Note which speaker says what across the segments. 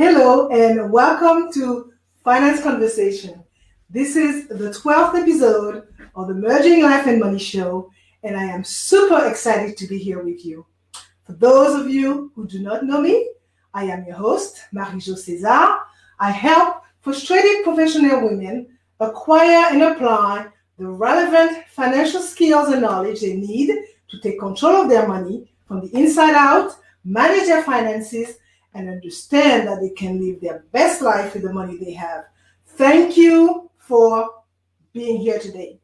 Speaker 1: Hello and welcome to Finance Conversation. This is the 12th episode of the Merging Life and Money Show, and I am super excited to be here with you. For those of you who do not know me, I am your host, Marie-Jo César. I help frustrated professional women acquire and apply the relevant financial skills and knowledge they need to take control of their money from the inside out, manage their finances, and understand that they can live their best life with the money they have. Thank you for being here today.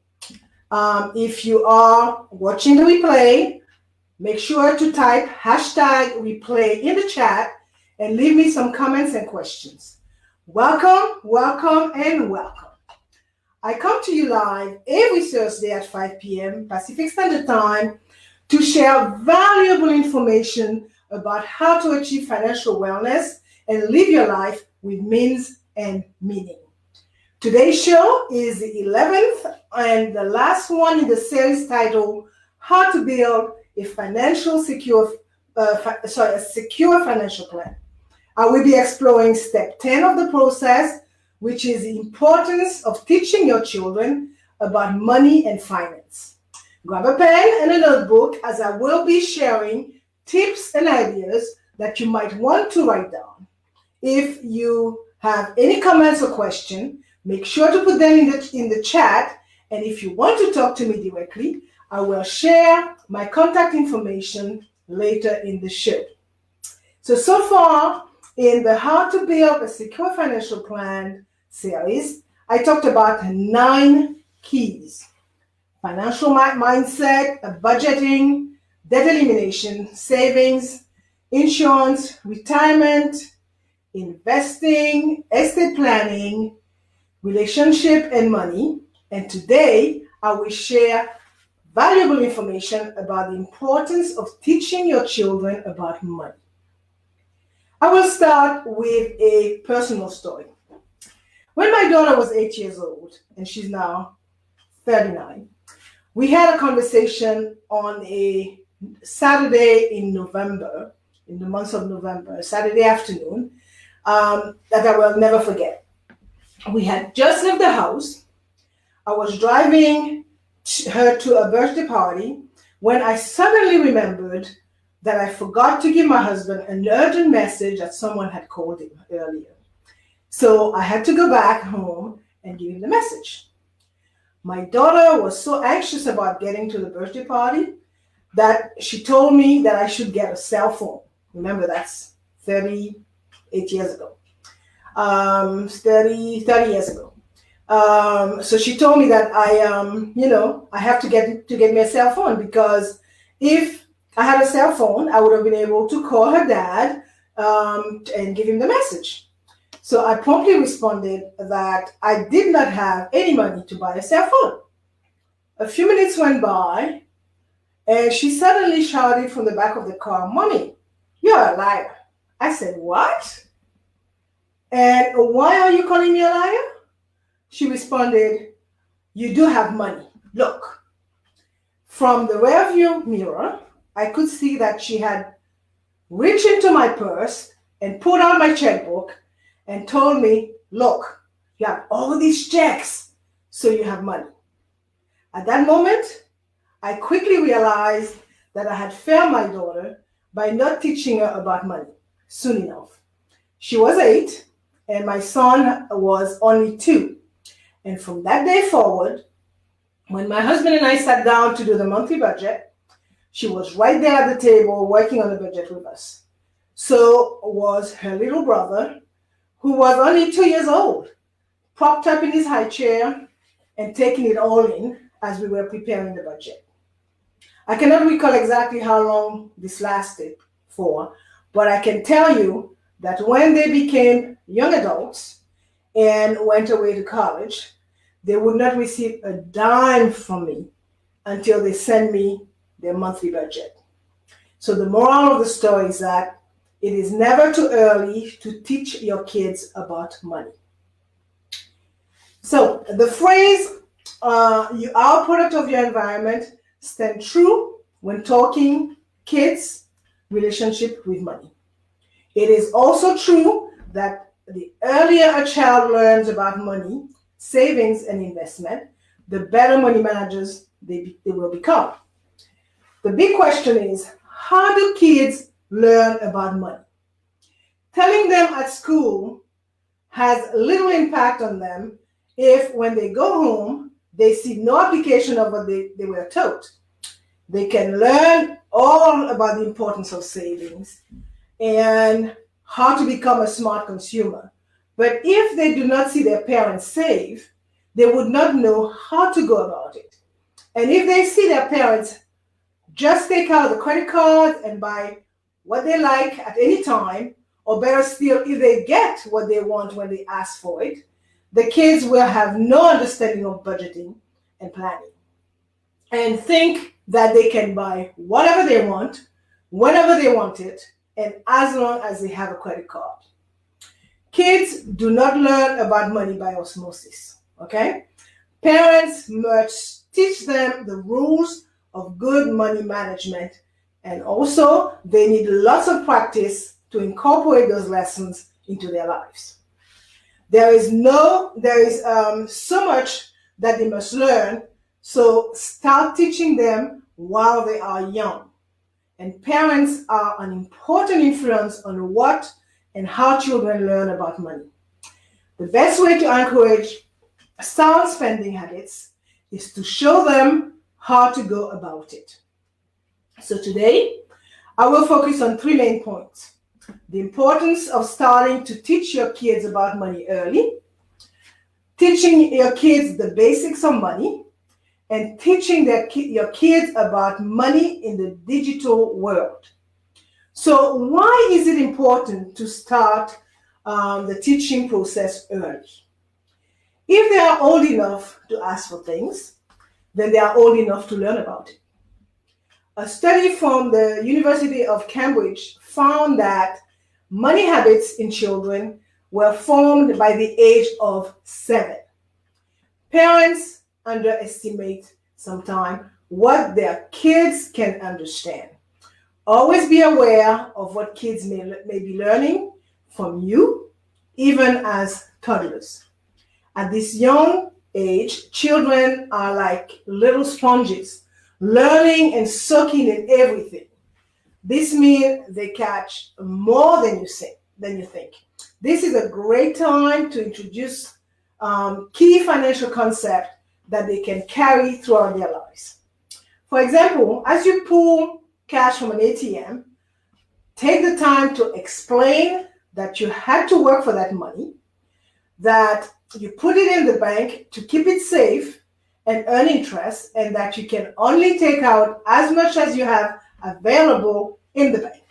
Speaker 1: If you are watching the replay, make sure to type #replay in the chat and leave me some comments and questions. Welcome, welcome, and welcome. I come to you live every Thursday at 5 p.m. Pacific Standard Time to share valuable information about how to achieve financial wellness and live your life with means and meaning. Today's show is the 11th and the last one in the series titled How to Build a Secure Financial Plan. I will be exploring step 10 of the process, which is the importance of teaching your children about money and finance. Grab a pen and a notebook as I will be sharing tips and ideas that you might want to write down. If you have any comments or questions, make sure to put them in the chat. And if you want to talk to me directly, I will share my contact information later in the show. So far in the How to Build a Secure Financial Plan series, I talked about 9 keys: financial mindset, budgeting, debt elimination, savings, insurance, retirement, investing, estate planning, relationship, and money. And today, I will share valuable information about the importance of teaching your children about money. I will start with a personal story. When my daughter was 8 years old, and she's now 39, we had a conversation on a Saturday in November, in the month of November, Saturday afternoon, that I will never forget. We had just left the house. I was driving her to a birthday party when I suddenly remembered that I forgot to give my husband an urgent message that someone had called him earlier. So I had to go back home and give him the message. My daughter was so anxious about getting to the birthday party that she told me that I should get a cell phone. Remember, that's 38 years ago. 30 years ago. So she told me that I have to get me a cell phone, because if I had a cell phone, I would have been able to call her dad and give him the message. So I promptly responded that I did not have any money to buy a cell phone. A few minutes went by, and she suddenly shouted from the back of the car, "Mommy, you're a liar." I said, "What? And why are you calling me a liar?" She responded, "You do have money. Look." From the rearview mirror, I could see that she had reached into my purse and pulled out my checkbook and told me, "Look, you have all these checks, so you have money." At that moment, I quickly realized that I had failed my daughter by not teaching her about money soon enough. She was 8, and my son was only 2. And from that day forward, when my husband and I sat down to do the monthly budget, she was right there at the table working on the budget with us. So was her little brother, who was only 2 years old, propped up in his high chair and taking it all in as we were preparing the budget. I cannot recall exactly how long this lasted for, but I can tell you that when they became young adults and went away to college, they would not receive a dime from me until they sent me their monthly budget. So the moral of the story is that it is never too early to teach your kids about money. So the phrase, you are a product of your environment, stand true when talking kids' relationship with money. It is also true that the earlier a child learns about money, savings, and investment, the better money managers they will become. The big question is, how do kids learn about money? Telling them at school has little impact on them if when they go home, they see no application of what they were taught. They can learn all about the importance of savings and how to become a smart consumer. But if they do not see their parents save, they would not know how to go about it. And if they see their parents just take out the credit card and buy what they like at any time, or better still, if they get what they want when they ask for it, the kids will have no understanding of budgeting and planning and think that they can buy whatever they want, whenever they want it, and as long as they have a credit card. Kids do not learn about money by osmosis, okay? Parents must teach them the rules of good money management, and also they need lots of practice to incorporate those lessons into their lives. There is so much that they must learn, so start teaching them while they are young. And parents are an important influence on what and how children learn about money. The best way to encourage sound spending habits is to show them how to go about it. So today, I will focus on 3 main points. The importance of starting to teach your kids about money early, teaching your kids the basics of money, and teaching your kids about money in the digital world. So why is it important to start the teaching process early? If they are old enough to ask for things, then they are old enough to learn about it. A study from the University of Cambridge found that money habits in children were formed by the age of 7. Parents underestimate sometimes what their kids can understand. Always be aware of what kids may be learning from you, even as toddlers. At this young age, children are like little sponges, learning and soaking in everything. This means they catch more than you think. This is a great time to introduce key financial concepts that they can carry throughout their lives. For example, as you pull cash from an ATM, take the time to explain that you had to work for that money, that you put it in the bank to keep it safe and earn interest, and that you can only take out as much as you have available in the bank.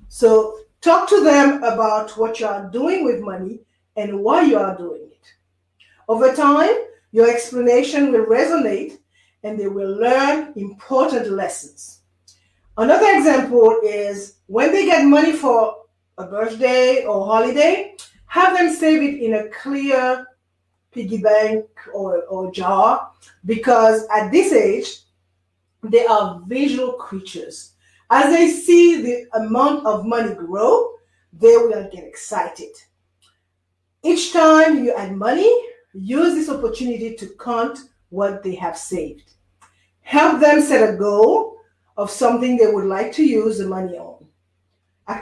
Speaker 1: So talk to them about what you are doing with money and why you are doing it. Over time, your explanation will resonate and they will learn important lessons. Another example is when they get money for a birthday or holiday, have them save it in a clear piggy bank or jar, because at this age, they are visual creatures. As they see the amount of money grow, they will get excited. Each time you add money, use this opportunity to count what they have saved. Help them set a goal of something they would like to use the money on.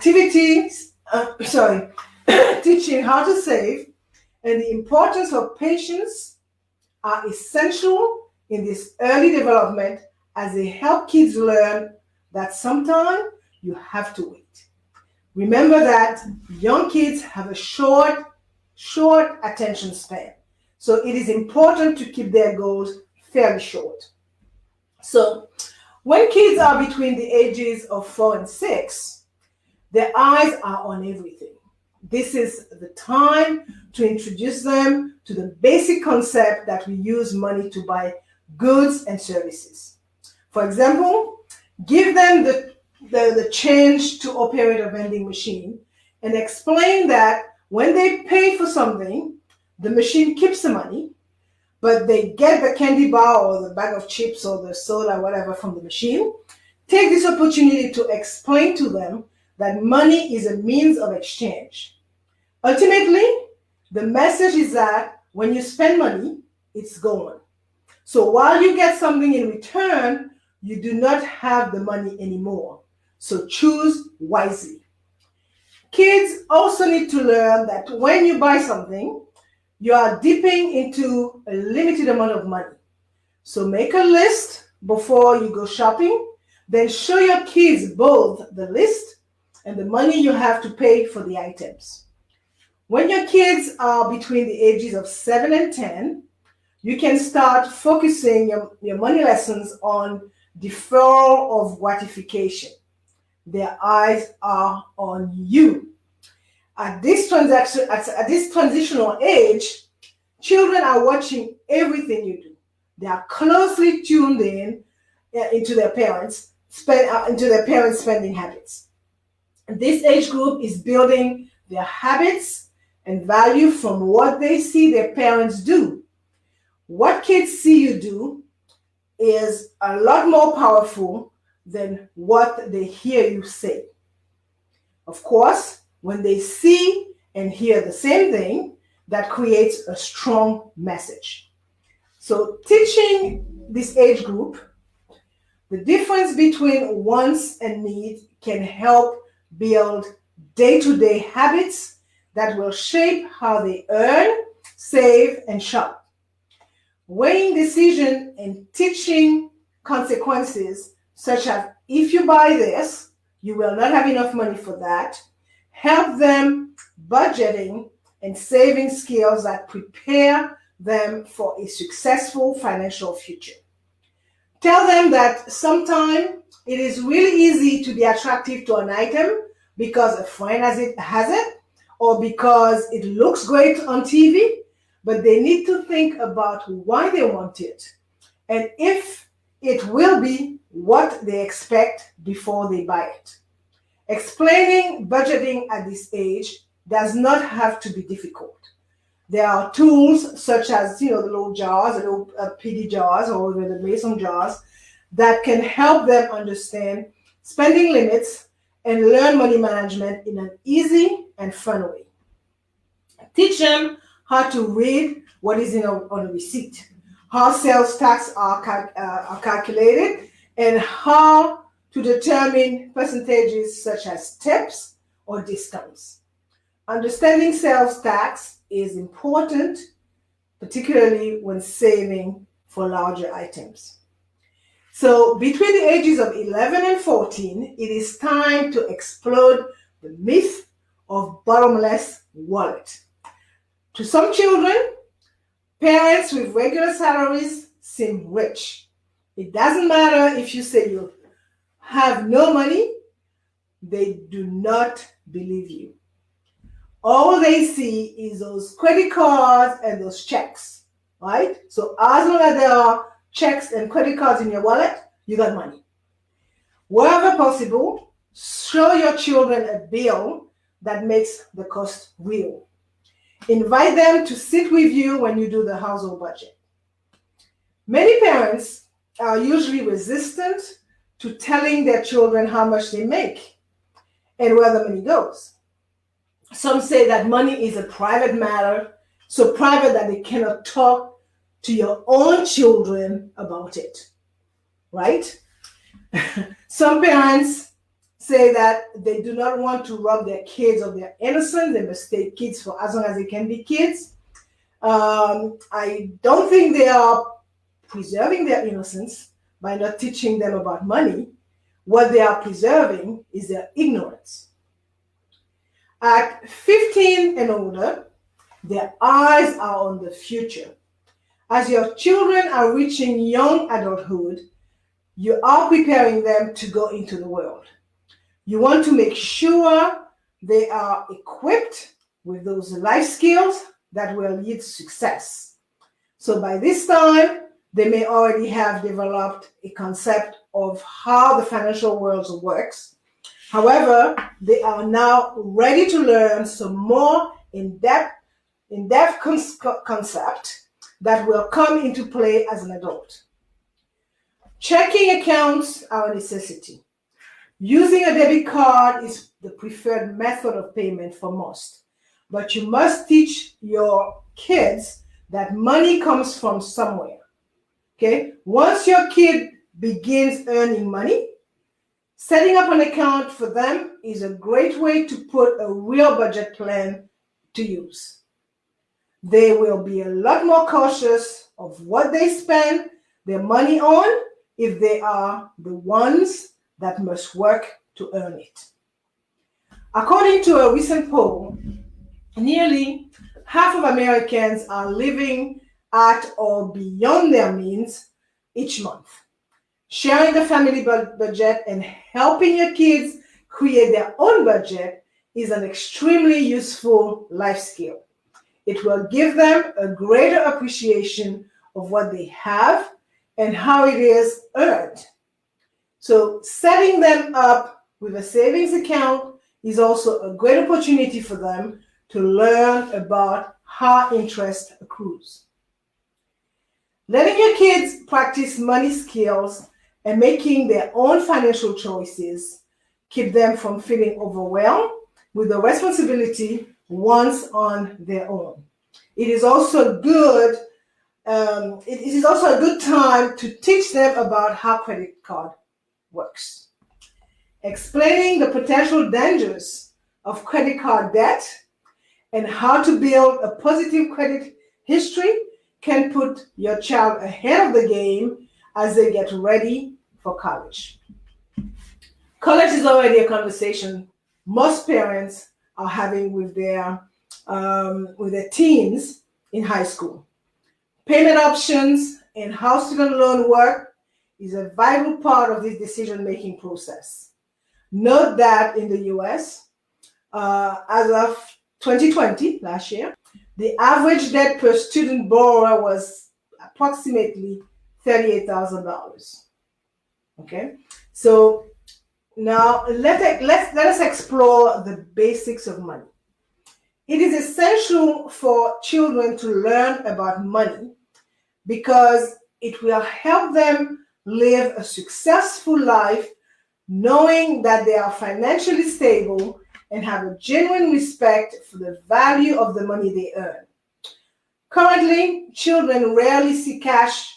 Speaker 1: Teaching how to save and the importance of patience are essential in this early development, as they help kids learn that sometimes you have to wait. Remember that young kids have a short attention span. So it is important to keep their goals fairly short. So when kids are between the ages of 4 and 6, their eyes are on everything. This is the time to introduce them to the basic concept that we use money to buy goods and services. For example, give them the change to operate a vending machine and explain that when they pay for something, the machine keeps the money, but they get the candy bar or the bag of chips or the soda, whatever, from the machine. Take this opportunity to explain to them that money is a means of exchange. Ultimately, the message is that when you spend money, it's gone. So while you get something in return, you do not have the money anymore. So choose wisely. Kids also need to learn that when you buy something, you are dipping into a limited amount of money. So make a list before you go shopping, then show your kids both the list and the money you have to pay for the items. When your kids are between the ages of 7 and 10, you can start focusing your money lessons on deferral of gratification. Their eyes are on you. At this transitional age, children are watching everything you do. They are closely tuned in into their parents' spending habits. This age group is building their habits and value from what they see their parents do. What kids see you do is a lot more powerful than what they hear you say. Of course, when they see and hear the same thing, that creates a strong message. So teaching this age group the difference between wants and needs can help build day-to-day habits that will shape how they earn, save, and shop. Weighing decision and teaching consequences, such as if you buy this, you will not have enough money for that, help them budgeting and saving skills that prepare them for a successful financial future. Tell them that sometimes it is really easy to be attractive to an item because a friend has it, or because it looks great on TV, but they need to think about why they want it and if it will be what they expect before they buy it. Explaining budgeting at this age does not have to be difficult. There are tools such as the little jars, the little PD jars, or the mason jars that can help them understand spending limits and learn money management in an easy and fun way. Teach them how to read what is on a receipt, how sales tax are calculated, and how to determine percentages such as tips or discounts. Understanding sales tax is important, particularly when saving for larger items. So between the ages of 11 and 14, it is time to explode the myth of bottomless wallet. To some children, parents with regular salaries seem rich. It doesn't matter if you say you have no money, they do not believe you. All they see is those credit cards and those checks, right? So as long as there are checks and credit cards in your wallet, you got money. Wherever possible, show your children a bill that makes the cost real. Invite them to sit with you when you do the household budget. Many parents are usually resistant to telling their children how much they make and where the money goes. Some say that money is a private matter, so private that they cannot talk to your own children about it, right? Some parents say that they do not want to rob their kids of their innocence. They must stay kids for as long as they can be kids. I don't think they are preserving their innocence by not teaching them about money. What they are preserving is their ignorance. At 15 and older, their eyes are on the future. As your children are reaching young adulthood, you are preparing them to go into the world. You want to make sure they are equipped with those life skills that will lead to success. So by this time, they may already have developed a concept of how the financial world works. However, they are now ready to learn some more in-depth concept that will come into play as an adult. Checking accounts are a necessity. Using a debit card is the preferred method of payment for most. but you must teach your kids that money comes from somewhere. Okay? Once your kid begins earning money, setting up an account for them is a great way to put a real budget plan to use. They will be a lot more cautious of what they spend their money on if they are the ones that must work to earn it. According to a recent poll, nearly half of Americans are living at or beyond their means each month. Sharing the family budget and helping your kids create their own budget is an extremely useful life skill. It will give them a greater appreciation of what they have and how it is earned. So setting them up with a savings account is also a great opportunity for them to learn about how interest accrues. Letting your kids practice money skills and making their own financial choices keep them from feeling overwhelmed with the responsibility once on their own. It is also good. It is also a good time to teach them about how credit card works. Explaining the potential dangers of credit card debt and how to build a positive credit history can put your child ahead of the game as they get ready for college. College is already a conversation most parents are having with their teens in high school. Payment options and how student loan work is a vital part of this decision-making process. Note that in the US, as of 2020, last year, the average debt per student borrower was approximately $38,000. Okay, so now let us explore the basics of money. It is essential for children to learn about money because it will help them live a successful life knowing that they are financially stable and have a genuine respect for the value of the money they earn. Currently, children rarely see cash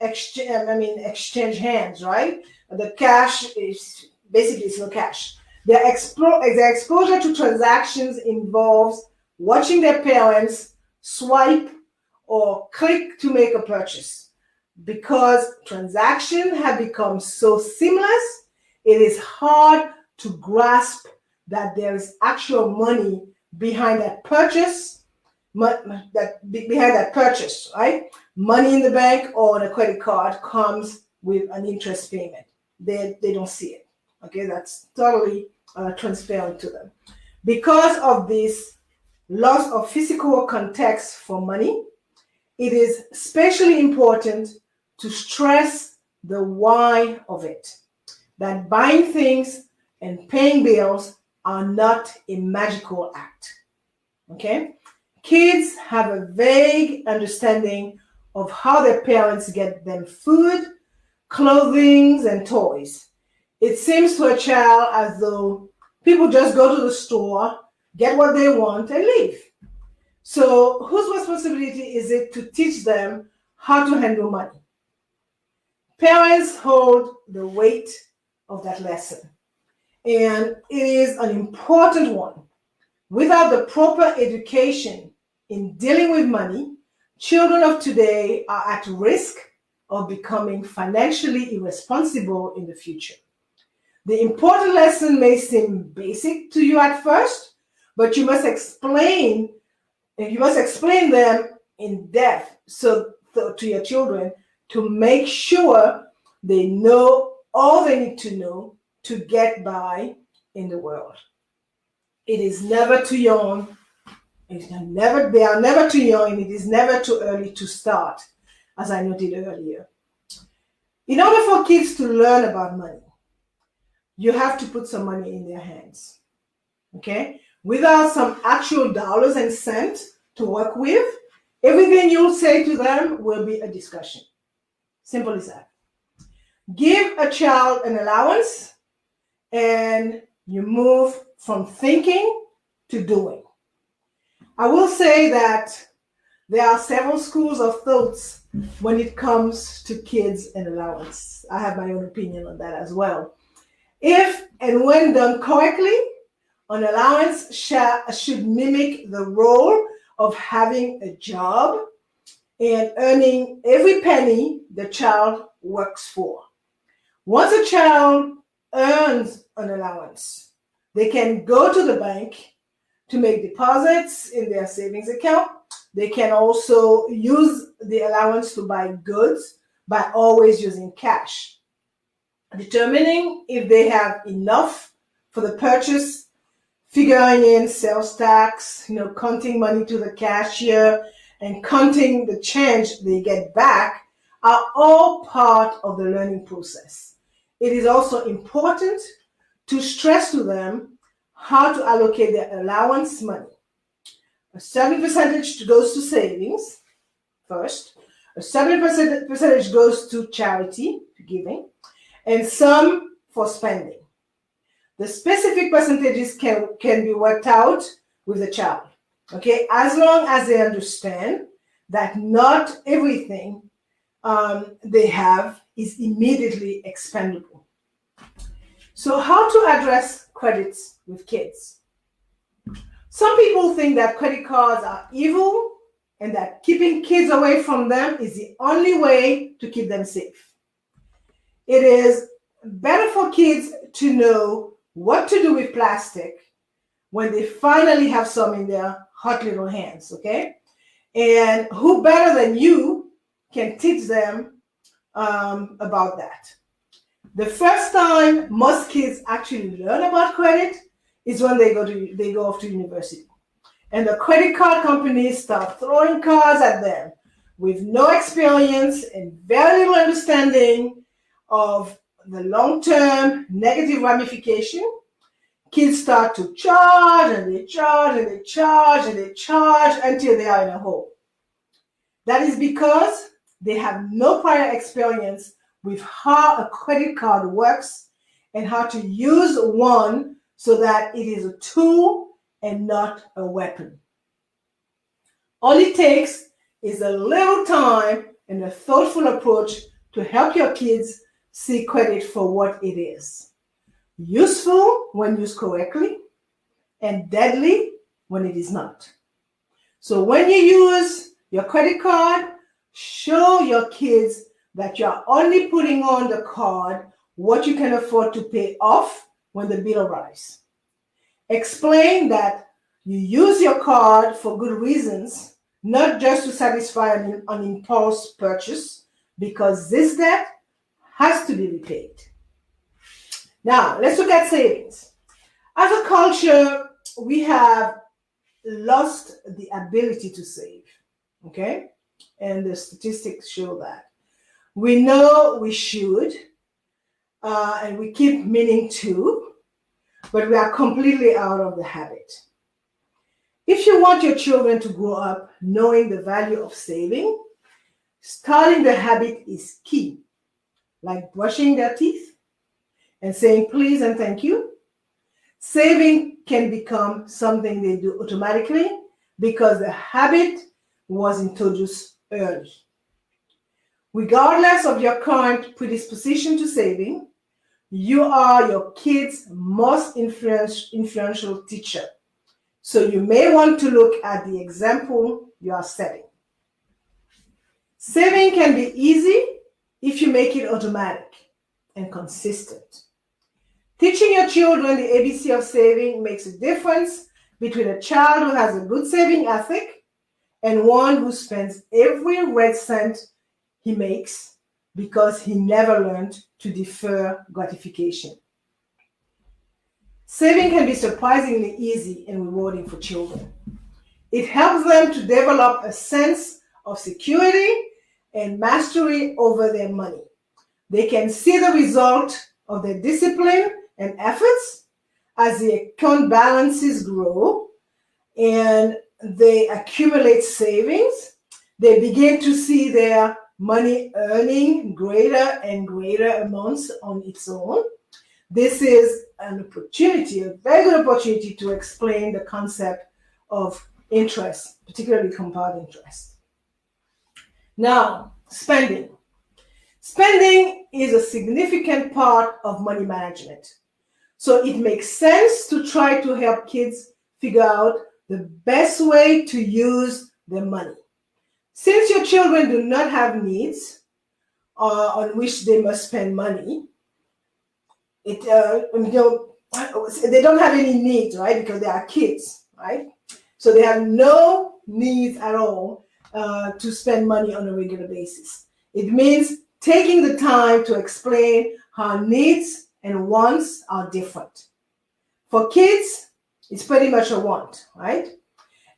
Speaker 1: exchange hands, right? The cash is basically it's no cash. Their exposure to transactions involves watching their parents swipe or click to make a purchase. Because transactions have become so seamless, it is hard to grasp that there is actual money behind that purchase, right? Money in the bank or on a credit card comes with an interest payment. They don't see it. Okay, that's totally transparent to them. Because of this loss of physical context for money, it is especially important to stress the why of it. That buying things and paying bills are not a magical act. Okay? Kids have a vague understanding of how their parents get them food, clothing, and toys. It seems to a child as though people just go to the store, get what they want, and leave. So whose responsibility is it to teach them how to handle money? Parents hold the weight of that lesson, and it is an important one. Without the proper education in dealing with money, children of today are at risk of becoming financially irresponsible in the future. The important lesson may seem basic to you at first, but you must explain them in depth to your children to make sure they know all they need to know to get by in the world. It is never too young. They are never too young, and it is never too early to start, as I noted earlier. In order for kids to learn about money, you have to put some money in their hands. Okay? Without some actual dollars and cents to work with, everything you'll say to them will be a discussion. Simple as that. Give a child an allowance, and you move from thinking to doing. I will say that there are several schools of thoughts when it comes to kids and allowance. I have my own opinion on that as well. If and when done correctly, an allowance should mimic the role of having a job and earning every penny the child works for. Once a child earns an allowance, they can go to the bank to make deposits in their savings account. They can also use the allowance to buy goods by always using cash. Determining if they have enough for the purchase, figuring in sales tax, counting money to the cashier, and counting the change they get back are all part of the learning process. It is also important to stress to them how to allocate their allowance money. A certain percentage goes to savings first, a certain percentage goes to charity, to giving, and some for spending. The specific percentages can be worked out with the child, okay, as long as they understand that not everything they have is immediately expendable. So how to address credits with kids? Some people think that credit cards are evil and that keeping kids away from them is the only way to keep them safe. It is better for kids to know what to do with plastic when they finally have some in their hot little hands, okay? And who better than you can teach them about that? The first time most kids actually learn about credit is when they go off to university. And the credit card companies start throwing cards at them with no experience and very little understanding of the long-term negative ramification. Kids start to charge and they charge and they charge and they charge until they are in a hole. That is because they have no prior experience with how a credit card works and how to use one so that it is a tool and not a weapon. All it takes is a little time and a thoughtful approach to help your kids see credit for what it is. Useful when used correctly and deadly when it is not. So when you use your credit card, show your kids that you're only putting on the card what you can afford to pay off when the bill arrives. Explain that you use your card for good reasons, not just to satisfy an impulse purchase, because this debt has to be repaid. Now, let's look at savings. As a culture, we have lost the ability to save, okay? And the statistics show that. We know we should, and we keep meaning to, but we are completely out of the habit. If you want your children to grow up knowing the value of saving, starting the habit is key, like brushing their teeth and saying please and thank you. Saving can become something they do automatically because the habit was introduced early. Regardless of your current predisposition to saving, you are your kid's most influential teacher. So you may want to look at the example you are setting. Saving can be easy if you make it automatic and consistent. Teaching your children the ABC of saving makes a difference between a child who has a good saving ethic and one who spends every red cent he makes because he never learned to defer gratification. Saving can be surprisingly easy and rewarding for children. It helps them to develop a sense of security and mastery over their money. They can see the result of their discipline and efforts as the account balances grow and they accumulate savings. They begin to see their money earning greater and greater amounts on its own. This is an opportunity, a very good opportunity to explain the concept of interest, particularly compound interest. Now, spending. Spending is a significant part of money management. So it makes sense to try to help kids figure out the best way to use their money. Since your children do not have needs on which they must spend money, they don't have any needs, right? Because they are kids, right? So they have no needs at all to spend money on a regular basis. It means taking the time to explain how needs and wants are different. For kids, it's pretty much a want, right?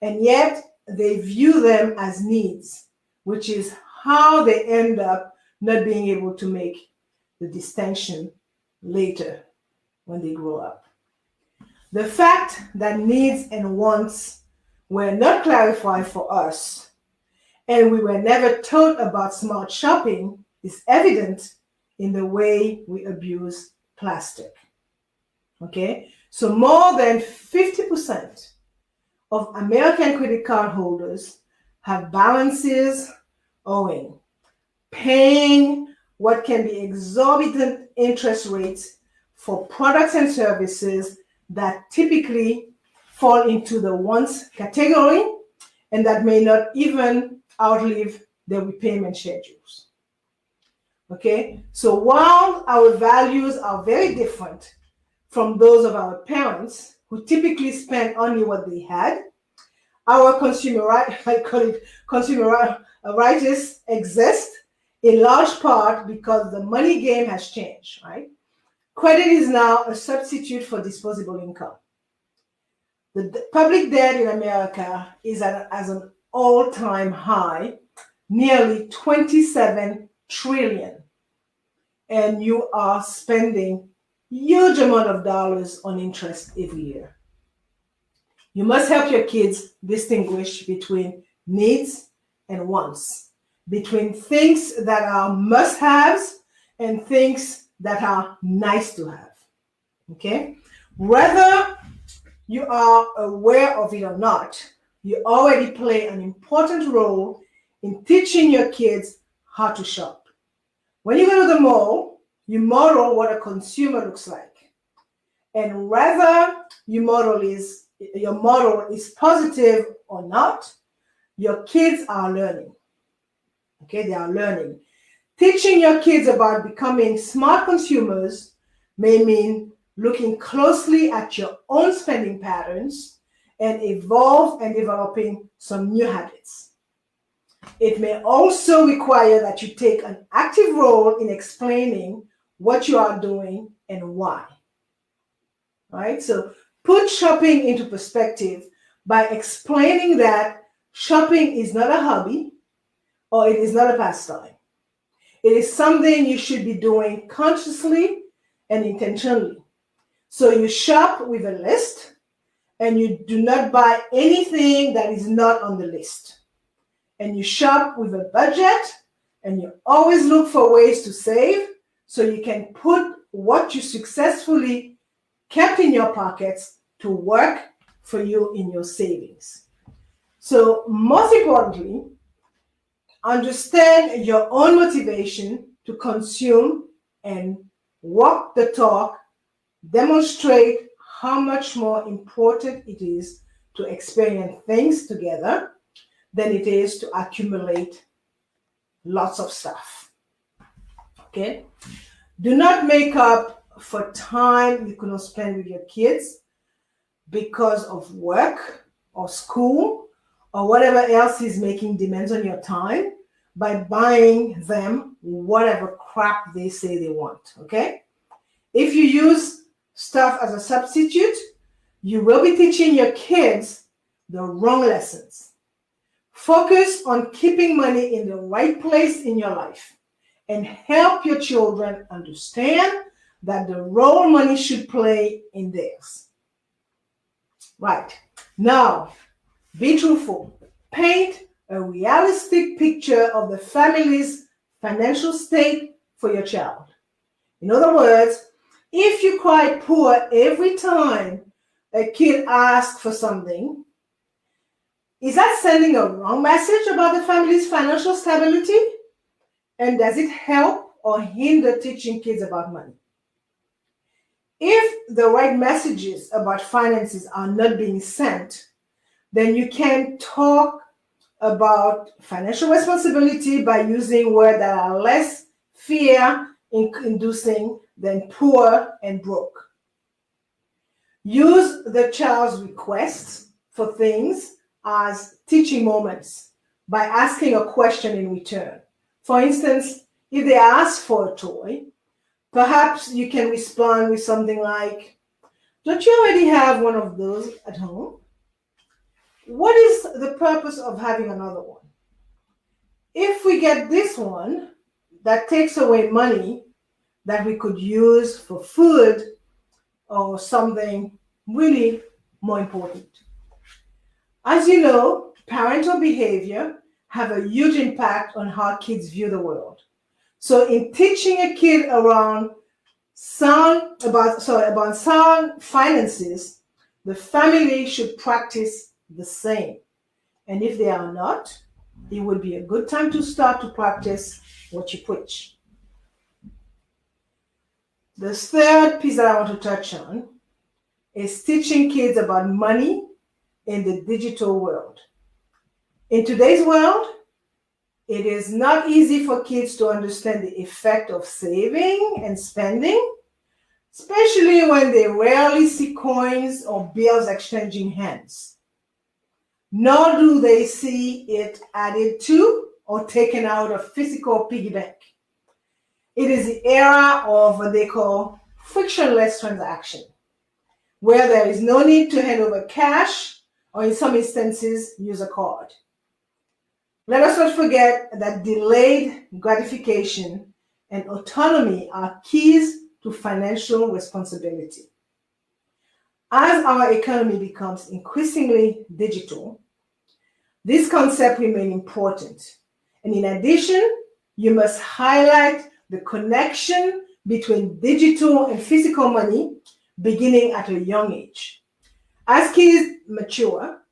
Speaker 1: And yet they view them as needs, which is how they end up not being able to make the distinction later when they grow up. The fact that needs and wants were not clarified for us, and we were never taught about smart shopping, is evident in the way we abuse plastic. Okay, so more than 50% of American credit card holders have balances owing, paying what can be exorbitant interest rates for products and services that typically fall into the wants category and that may not even outlive their repayment schedules. Okay, so while our values are very different from those of our parents, who typically spent only what they had, our consumer rights exist in large part because the money game has changed, right? Credit is now a substitute for disposable income. The public debt in America is at an all-time high, nearly 27 trillion. And you are spending huge amount of dollars on interest every year. You must help your kids distinguish between needs and wants, between things that are must-haves and things that are nice to have. Okay? Whether you are aware of it or not, you already play an important role in teaching your kids how to shop. When you go to the mall, you model what a consumer looks like. And whether your model is positive or not, your kids are learning. Okay, they are learning. Teaching your kids about becoming smart consumers may mean looking closely at your own spending patterns and evolve and developing some new habits. It may also require that you take an active role in explaining what you are doing and why. Right? So put shopping into perspective by explaining that shopping is not a hobby or it is not a pastime. It is something you should be doing consciously and intentionally. So you shop with a list and you do not buy anything that is not on the list. And you shop with a budget and you always look for ways to save so you can put what you successfully kept in your pockets to work for you in your savings. So most importantly, understand your own motivation to consume and walk the talk. Demonstrate how much more important it is to experience things together than it is to accumulate lots of stuff. Okay? Do not make up for time you cannot spend with your kids because of work or school or whatever else is making demands on your time by buying them whatever crap they say they want. Okay? If you use stuff as a substitute, you will be teaching your kids the wrong lessons. Focus on keeping money in the right place in your life and help your children understand that the role money should play in theirs. Right. Now, be truthful. Paint a realistic picture of the family's financial state for your child. In other words, if you cry poor every time a kid asks for something, Is that sending a wrong message about the family's financial stability? And does it help or hinder teaching kids about money? If the right messages about finances are not being sent, then you can talk about financial responsibility by using words that are less fear-inducing than poor and broke. Use the child's requests for things as teaching moments by asking a question in return. For instance, if they ask for a toy, perhaps you can respond with something like, "Don't you already have one of those at home? What is the purpose of having another one? If we get this one, that takes away money that we could use for food or something really more important." As you know, parental behavior have a huge impact on how kids view the world. So in teaching a kid about sound finances, the family should practice the same. And if they are not, it would be a good time to start to practice what you preach. The third piece that I want to touch on is teaching kids about money in the digital world. In today's world, it is not easy for kids to understand the effect of saving and spending, especially when they rarely see coins or bills exchanging hands. Nor do they see it added to or taken out of physical piggy bank. It is the era of what they call frictionless transaction, where there is no need to hand over cash or in some instances use a card. Let us not forget that delayed gratification and autonomy are keys to financial responsibility. As our economy becomes increasingly digital, this concept remains important. And in addition, you must highlight the connection between digital and physical money beginning at a young age. As kids mature,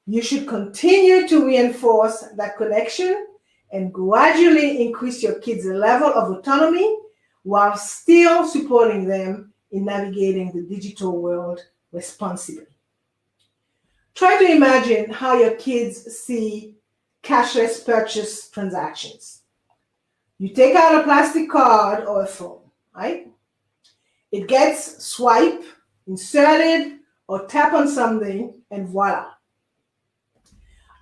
Speaker 1: you should continue to reinforce that connection and gradually increase your kids' level of autonomy while still supporting them in navigating the digital world responsibly. Try to imagine how your kids see cashless purchase transactions. You take out a plastic card or a phone, right? It gets swiped, inserted, or tap on something, and voila.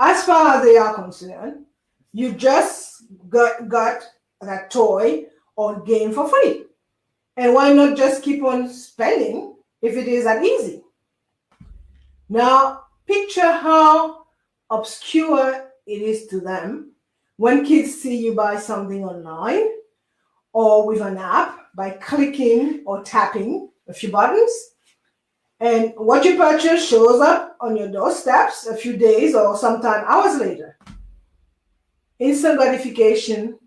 Speaker 1: As far as they are concerned, you just got that toy or game for free. And why not just keep on spending if it is that easy? Now, picture how obscure it is to them when kids see you buy something online or with an app by clicking or tapping a few buttons, and what you purchase shows up on your doorsteps a few days or sometime hours later. Instant gratification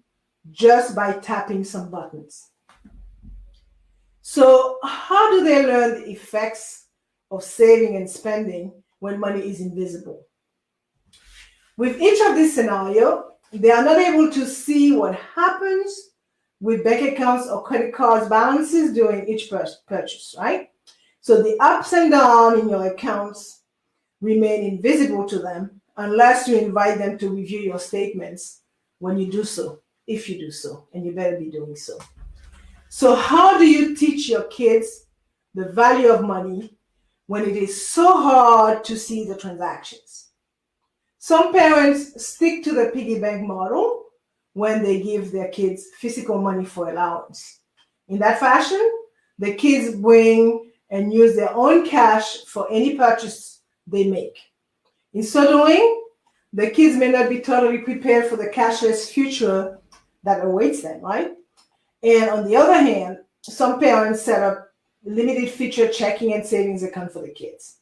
Speaker 1: just by tapping some buttons. So how do they learn the effects of saving and spending when money is invisible? With each of these scenarios, they are not able to see what happens with bank accounts or credit cards balances during each purchase, right? So the ups and downs in your accounts remain invisible to them unless you invite them to review your statements when you do so, if you do so, and you better be doing so. So how do you teach your kids the value of money when it is so hard to see the transactions? Some parents stick to the piggy bank model when they give their kids physical money for allowance. In that fashion, the kids bring and use their own cash for any purchase they make. In so doing, the kids may not be totally prepared for the cashless future that awaits them, right? And on the other hand, some parents set up limited feature checking and savings account for the kids.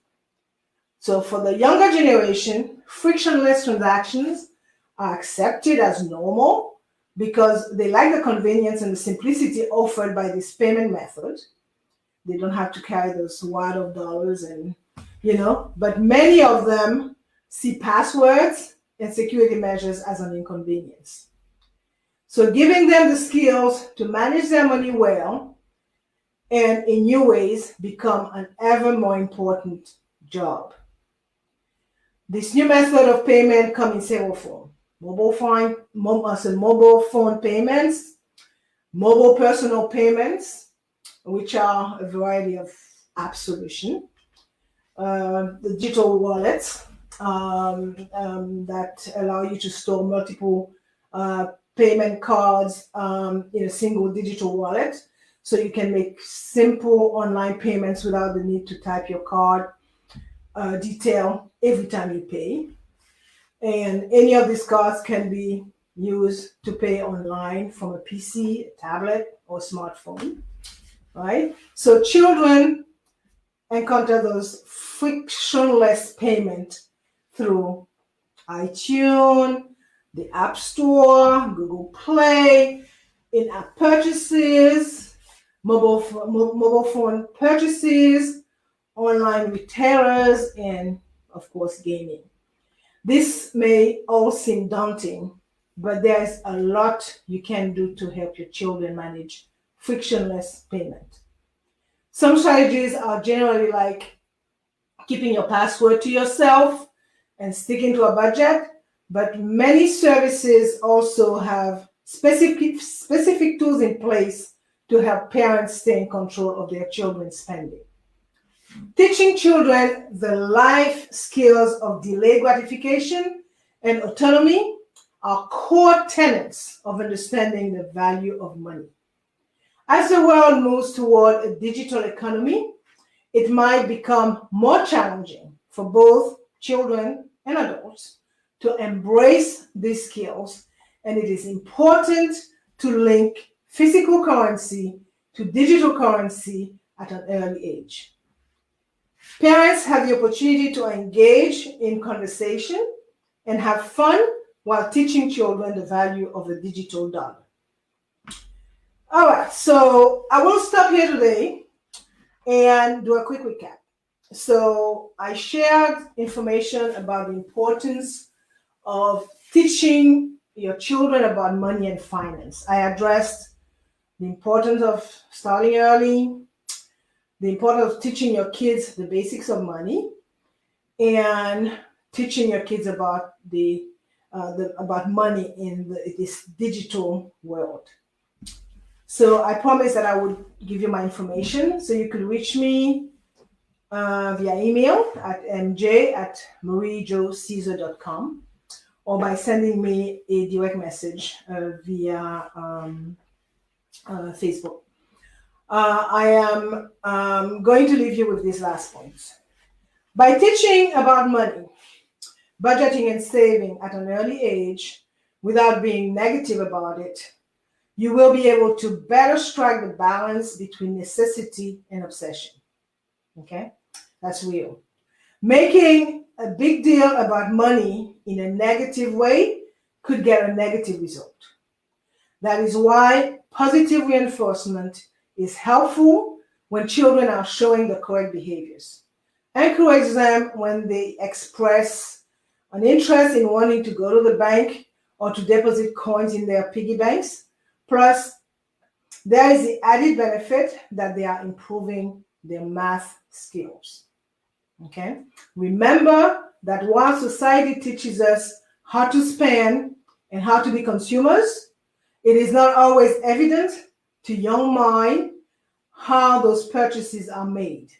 Speaker 1: So for the younger generation, frictionless transactions are accepted as normal because they like the convenience and the simplicity offered by this payment method. They don't have to carry those wad of dollars but many of them see passwords and security measures as an inconvenience. So giving them the skills to manage their money well and in new ways become an ever more important job. This new method of payment comes in several forms. Mobile phone payments, mobile personal payments, which are a variety of app solutions, the digital wallets that allow you to store multiple payment cards in a single digital wallet. So you can make simple online payments without the need to type your card detail every time you pay. And any of these cards can be used to pay online from a PC, a tablet, or smartphone, right? So children encounter those frictionless payment through iTunes, the App Store, Google Play, in-app purchases, mobile phone purchases, online retailers, and of course, gaming. This may all seem daunting, but there's a lot you can do to help your children manage frictionless payment. Some strategies are generally like keeping your password to yourself and sticking to a budget, but many services also have specific tools in place to help parents stay in control of their children's spending. Teaching children the life skills of delayed gratification and autonomy are core tenets of understanding the value of money. As the world moves toward a digital economy, it might become more challenging for both children and adults to embrace these skills, and it is important to link physical currency to digital currency at an early age. Parents have the opportunity to engage in conversation and have fun while teaching children the value of a digital dollar. All right, so I will stop here today and do a quick recap. So I shared information about the importance of teaching your children about money and finance. I addressed the importance of starting early, the importance of teaching your kids the basics of money, and teaching your kids about about money in this digital world. So I promised that I would give you my information, so you could reach me via email at mj@mariejocaesar.com or by sending me a direct message via Facebook. I am going to leave you with these last points. By teaching about money, budgeting and saving at an early age without being negative about it, you will be able to better strike the balance between necessity and obsession. Okay? That's real. Making a big deal about money in a negative way could get a negative result. That is why positive reinforcement is helpful when children are showing the correct behaviors. Encourage them when they express an interest in wanting to go to the bank or to deposit coins in their piggy banks. Plus, there is the added benefit that they are improving their math skills. Okay? Remember that while society teaches us how to spend and how to be consumers, it is not always evident to young minds how those purchases are made.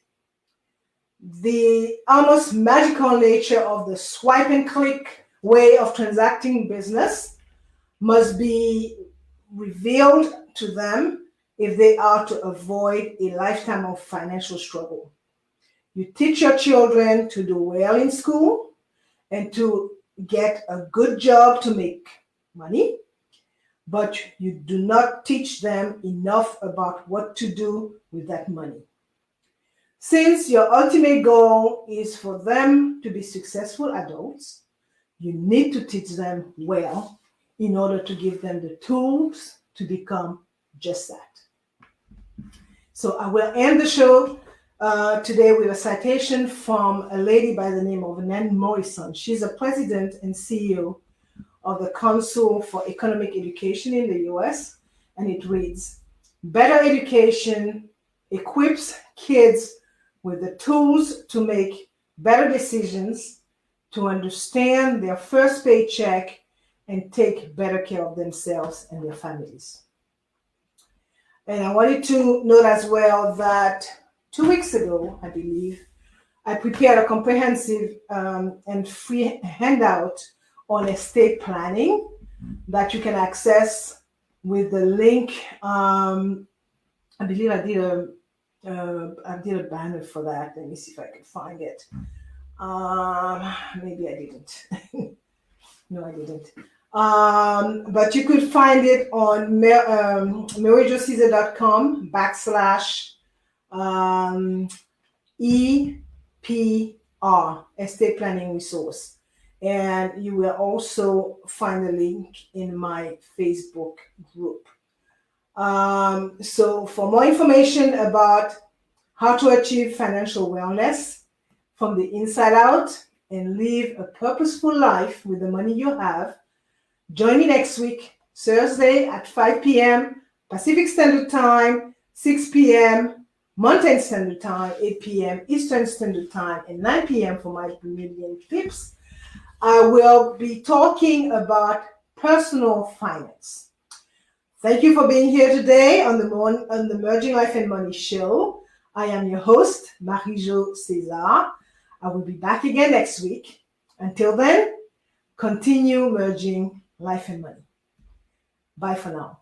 Speaker 1: The almost magical nature of the swipe and click way of transacting business must be revealed to them if they are to avoid a lifetime of financial struggle. You teach your children to do well in school and to get a good job to make money, but you do not teach them enough about what to do with that money. Since your ultimate goal is for them to be successful adults, you need to teach them well in order to give them the tools to become just that. So I will end the show today with a citation from a lady by the name of Nan Morrison. She's a president and CEO of the Council for Economic Education in the US, and it reads, "Better education equips kids with the tools to make better decisions, to understand their first paycheck, and take better care of themselves and their families." And I wanted to note as well that 2 weeks ago, I believe, I prepared a comprehensive and free handout on estate planning that you can access with the link. I believe I did a banner for that. Let me see if I can find it. Maybe I didn't. No, I didn't. But you could find it on maryjocaesar.com /EPR, Estate Planning Resource. And you will also find a link in my Facebook group. So for more information about how to achieve financial wellness from the inside out and live a purposeful life with the money you have, join me next week, Thursday at 5 p.m. Pacific Standard Time, 6 p.m. Mountain Standard Time, 8 p.m. Eastern Standard Time, and 9 p.m. for my million tips. I will be talking about personal finance. Thank you for being here today on the Merging Life and Money show. I am your host, Marie-Jo César. I will be back again next week. Until then, continue merging life and money. Bye for now.